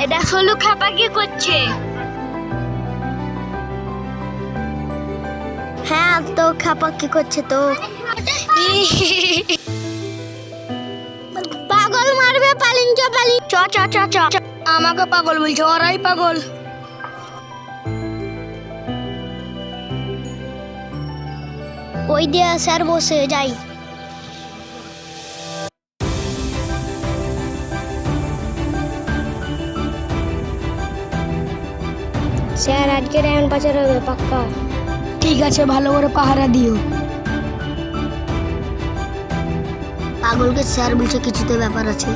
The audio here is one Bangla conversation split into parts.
এটা সোলু খাপা কি করছে? হ্যাঁ তো খাপা কি করছে তো? পাগল মারবে, পালিন চ পালিন চ চ চ চ। আমাকে পাগল বলছে, ওরাই পাগল। ওই দিয়ে স্যার বসে যাই। স্যার আজকে ডায়মন্ড পাচার হবে পাক্কা। ঠিক আছে, ভালো করে পাহারা দিও। পাগলকে স্যার বলছে কিছুতে ব্যাপার আছে।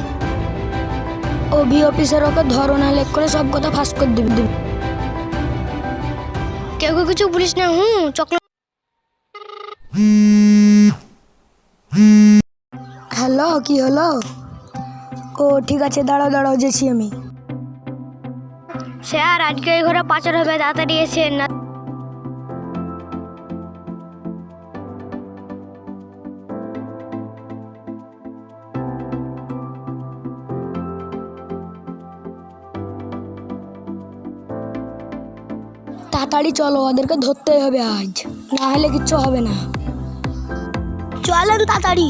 ওবি অফিসার ওকে ধরো, না লেখ করে সব কথা ফাঁস করে দিবি। কেউ কিছু বলিস না। চকলেট। হ্যালো, কি হলো? ও ঠিক আছে, দাঁড়াও দাঁড়াও, যেছি আমি। স্যার আজকে এই ঘরে পাচার হবে, তাড়াতাড়ি এসেন না। তাড়াতাড়ি চলো, ওদেরকে ধরতেই হবে আজ, না হলে কিচ্ছু হবে না। চলেন তাড়াতাড়ি।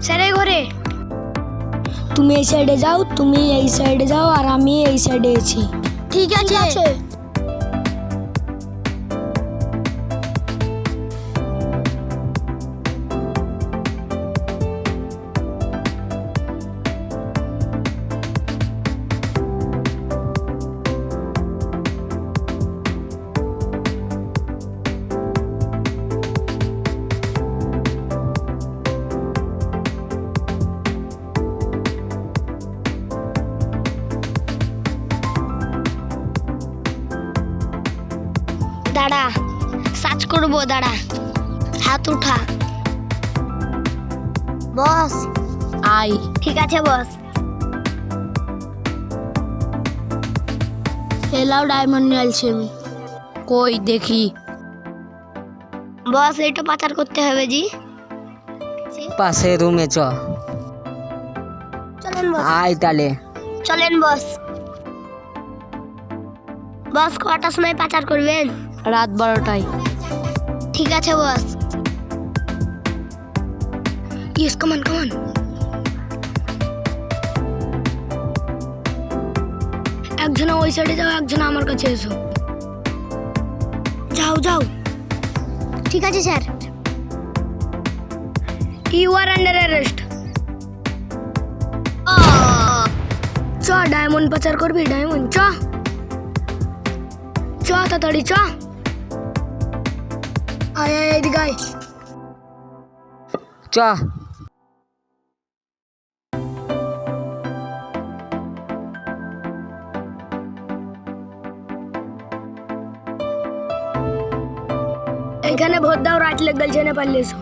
স্যার এই ঘরে। তুমি এই সাইডে যাও, তুমি এই সাইডে যাও, আর আমি এই সাইডে আছি। ঠিক আছে। দাঁড়া, সার্চ করবো, দাঁড়া। হাত উঠা। Boss I. ঠিক আছে বস। এলাও ডায়মন্ড নিয়ে আসছি আমি। কই দেখি। বস এটা পাচার করতে হবে জি। পাশে রুমে চ। চলেন বস। আয় তাহলে। চলেন বস। বস কটার সময় পাচার করবেন? রাত 12টায়। ঠিক আছে বস। ইয়েস, কমান কমান। একজন ওই সাইডে যাও, একজন আমার কাছে এসো। যাও যাও। ঠিক আছে sir. You are under arrest. চ, ডায়মন্ড পাচার করবি, ডায়মন্ড চ চ তাড়াতাড়ি চ। আয় আয় এদিকে আয়। চ। এখানে ভোট দাও, রাত লেগে গেছে না, পারলে এসো।